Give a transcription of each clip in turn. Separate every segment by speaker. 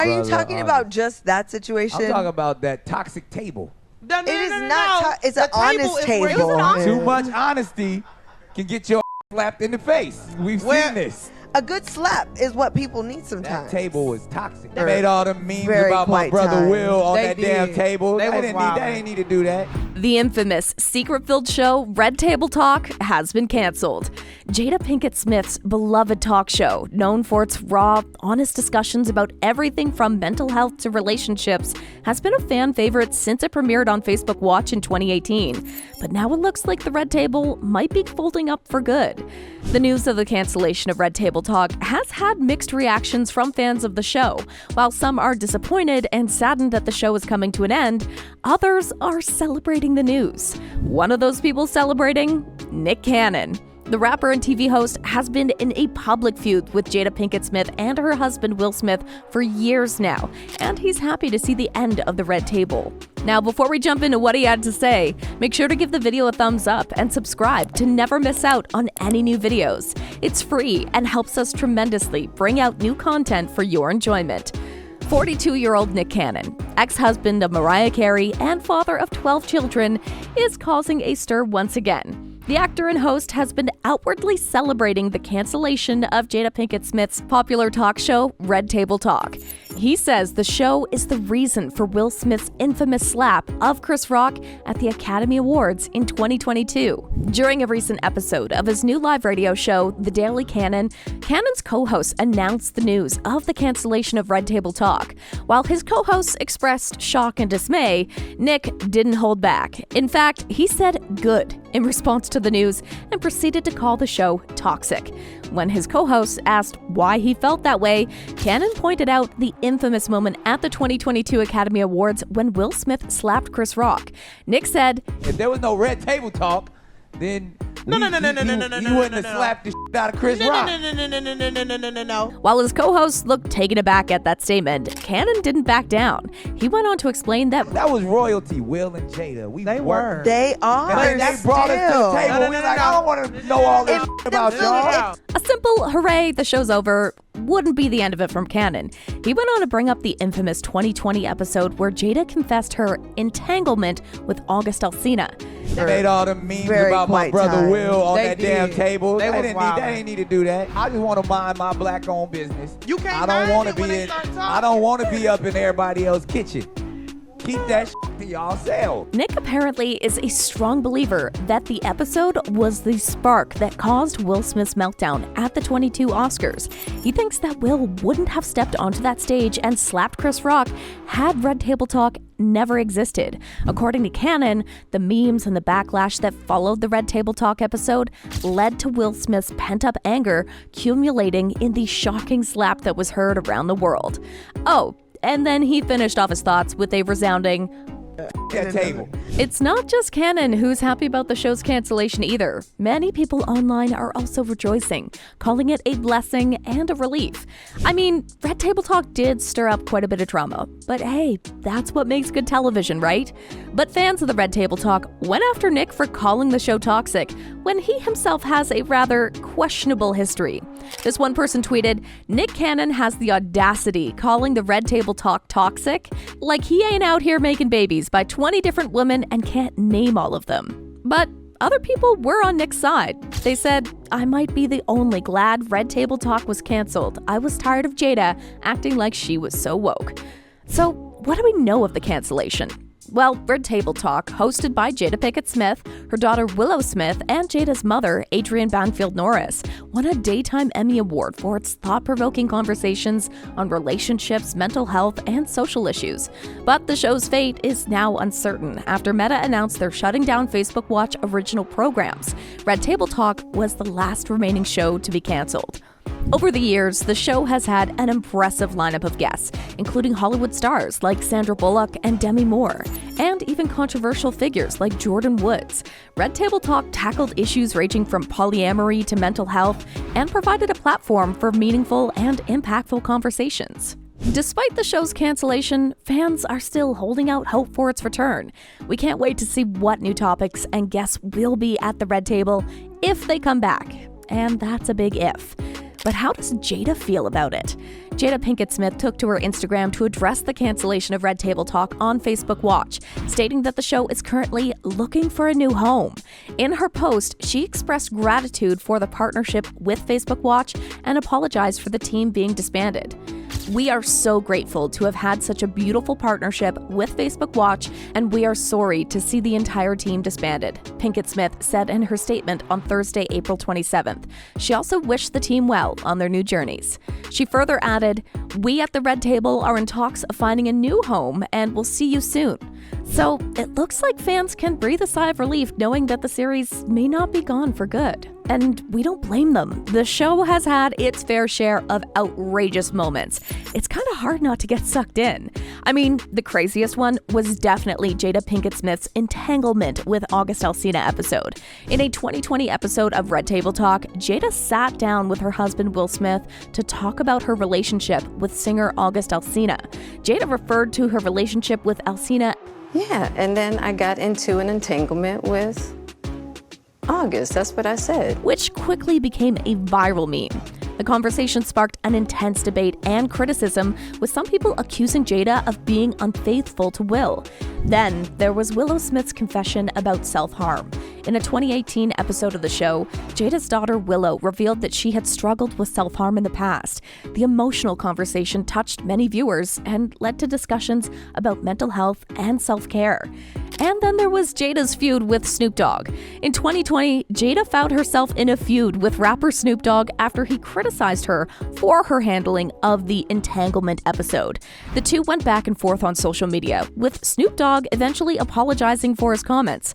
Speaker 1: Are you
Speaker 2: brother,
Speaker 1: talking about just that situation?
Speaker 2: I'm talking about that toxic table.
Speaker 1: It is not. It's an honest table.
Speaker 2: Too much honesty can get your slapped in the face. We've seen this.
Speaker 1: A good slap is what people need sometimes.
Speaker 2: That table was toxic. They made all them memes
Speaker 1: Very
Speaker 2: about my brother
Speaker 1: times.
Speaker 2: Will on
Speaker 3: They
Speaker 2: that
Speaker 3: did.
Speaker 2: damn table.
Speaker 3: They
Speaker 2: didn't need to do that.
Speaker 4: The infamous secret-filled show Red Table Talk has been canceled. Jada Pinkett Smith's beloved talk show, known for its raw, honest discussions about everything from mental health to relationships, has been a fan favorite since it premiered on Facebook Watch in 2018. But now it looks like the Red Table might be folding up for good. The news of the cancellation of Red Table Talk has had mixed reactions from fans of the show. While some are disappointed and saddened that the show is coming to an end, others are celebrating the news. One of those people celebrating? Nick Cannon. The rapper and TV host has been in a public feud with Jada Pinkett Smith and her husband Will Smith for years now, and he's happy to see the end of the Red Table. Now, before we jump into what he had to say, make sure to give the video a thumbs up and subscribe to never miss out on any new videos. It's free and helps us tremendously bring out new content for your enjoyment. 42-year-old Nick Cannon, ex-husband of Mariah Carey and father of 12 children, is causing a stir once again. The actor and host has been outwardly celebrating the cancellation of Jada Pinkett Smith's popular talk show, Red Table Talk. He says the show is the reason for Will Smith's infamous slap of Chris Rock at the Academy Awards in 2022. During a recent episode of his new live radio show, The Daily Cannon, Cannon's co-host announced the news of the cancellation of Red Table Talk. While his co-hosts expressed shock and dismay, Nick didn't hold back. In fact, he said good in response to the news and proceeded to call the show toxic. When his co-host asked why he felt that way, Cannon pointed out the infamous moment at the 2022 Academy Awards when Will Smith slapped Chris Rock. Nick said,
Speaker 2: If there was no Red Table Talk, then you wouldn't have slapped the shit out of Chris Rock.
Speaker 3: No.
Speaker 4: While his co-hosts looked taken aback at that statement, Cannon didn't back down. He went on to explain that
Speaker 2: was royalty, Will and Jada.
Speaker 3: They were.
Speaker 1: They are.
Speaker 2: And they brought us to the table.
Speaker 3: No,
Speaker 2: We like, I don't want to know all this shit about y'all.
Speaker 4: a simple hooray, the show's over wouldn't be the end of it from Cannon. He went on to bring up the infamous 2020 episode where Jada confessed her entanglement with August Alsina.
Speaker 2: They made all them memes about my brother Will on that damn table.
Speaker 3: They
Speaker 2: didn't need to do that. I just want to mind my black-owned business.
Speaker 3: You can't
Speaker 2: I don't
Speaker 3: mind
Speaker 2: want
Speaker 3: it
Speaker 2: to
Speaker 3: when
Speaker 2: be
Speaker 3: they
Speaker 2: in.
Speaker 3: start talking.
Speaker 2: I don't want to be up in everybody else's kitchen. Keep that shit to yourself.
Speaker 4: Nick apparently is a strong believer that the episode was the spark that caused Will Smith's meltdown at the 22 Oscars. He thinks that Will wouldn't have stepped onto that stage and slapped Chris Rock had Red Table Talk never existed. According to Cannon, the memes and the backlash that followed the Red Table Talk episode led to Will Smith's pent-up anger accumulating in the shocking slap that was heard around the world. Oh, and then he finished off his thoughts with a resounding,
Speaker 2: That table.
Speaker 4: It's not just Cannon who's happy about the show's cancellation either. Many people online are also rejoicing, calling it a blessing and a relief. I mean, Red Table Talk did stir up quite a bit of drama, but hey, that's what makes good television, right? But fans of the Red Table Talk went after Nick for calling the show toxic when he himself has a rather questionable history. This one person tweeted, Nick Cannon has the audacity calling the Red Table Talk toxic, like he ain't out here making babies by 20 different women and can't name all of them. But other people were on Nick's side. They said, I might be the only glad Red Table Talk was canceled. I was tired of Jada acting like she was so woke. So what do we know of the cancellation? Well, Red Table Talk, hosted by Jada Pinkett Smith, her daughter Willow Smith, and Jada's mother, Adrienne Banfield Norris, won a Daytime Emmy Award for its thought-provoking conversations on relationships, mental health, and social issues. But the show's fate is now uncertain after Meta announced they're shutting down Facebook Watch original programs. Red Table Talk was the last remaining show to be canceled. Over the years, the show has had an impressive lineup of guests, including Hollywood stars like Sandra Bullock and Demi Moore, and even controversial figures like Jordan Woods. Red Table Talk tackled issues ranging from polyamory to mental health and provided a platform for meaningful and impactful conversations. Despite the show's cancellation, fans are still holding out hope for its return. We can't wait to see what new topics and guests will be at the Red Table if they come back. And that's a big if. But how does Jada feel about it? Jada Pinkett Smith took to her Instagram to address the cancellation of Red Table Talk on Facebook Watch, stating that the show is currently looking for a new home. In her post, she expressed gratitude for the partnership with Facebook Watch and apologized for the team being disbanded. "We are so grateful to have had such a beautiful partnership with Facebook Watch, and we are sorry to see the entire team disbanded," Pinkett Smith said in her statement on Thursday, April 27th. She also wished the team well on their new journeys. She further added, "We at the Red Table are in talks of finding a new home, and we'll see you soon." So it looks like fans can breathe a sigh of relief knowing that the series may not be gone for good. And we don't blame them. The show has had its fair share of outrageous moments. It's kind of hard not to get sucked in. I mean, the craziest one was definitely Jada Pinkett Smith's entanglement with August Alsina episode. In a 2020 episode of Red Table Talk, Jada sat down with her husband Will Smith to talk about her relationship with singer August Alsina. Jada referred to her relationship with Alsina.
Speaker 5: Yeah, and then I got into an entanglement with August. That's what I said.
Speaker 4: Which quickly became a viral meme. The conversation sparked an intense debate and criticism, with some people accusing Jada of being unfaithful to Will. Then there was Willow Smith's confession about self-harm. In a 2018 episode of the show, Jada's daughter Willow revealed that she had struggled with self-harm in the past. The emotional conversation touched many viewers and led to discussions about mental health and self-care. And then there was Jada's feud with Snoop Dogg. In 2020, Jada found herself in a feud with rapper Snoop Dogg after he criticized her for her handling of the entanglement episode. The two went back and forth on social media, with Snoop Dogg eventually apologizing for his comments.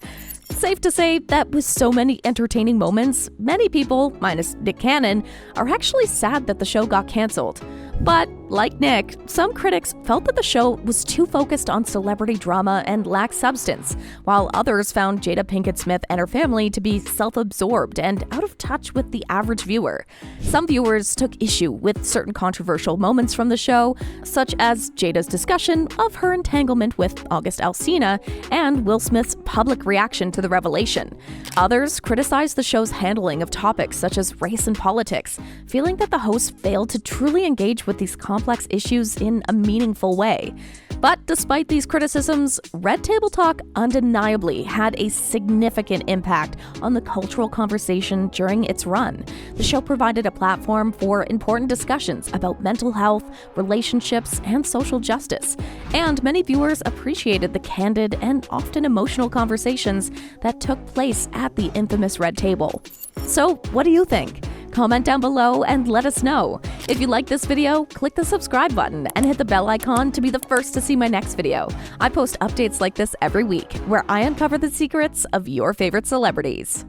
Speaker 4: Safe to say that with so many entertaining moments, many people, minus Nick Cannon, are actually sad that the show got canceled. But, like Nick, some critics felt that the show was too focused on celebrity drama and lacked substance, while others found Jada Pinkett Smith and her family to be self-absorbed and out of touch with the average viewer. Some viewers took issue with certain controversial moments from the show, such as Jada's discussion of her entanglement with August Alsina and Will Smith's public reaction to the revelation. Others criticized the show's handling of topics such as race and politics, feeling that the host failed to truly engage with these complex issues in a meaningful way. But despite these criticisms, Red Table Talk undeniably had a significant impact on the cultural conversation during its run. The show provided a platform for important discussions about mental health, relationships, and social justice. And many viewers appreciated the candid and often emotional conversations that took place at the infamous Red Table. So, what do you think? Comment down below and let us know. If you like this video, click the subscribe button and hit the bell icon to be the first to see my next video. I post updates like this every week, where I uncover the secrets of your favorite celebrities.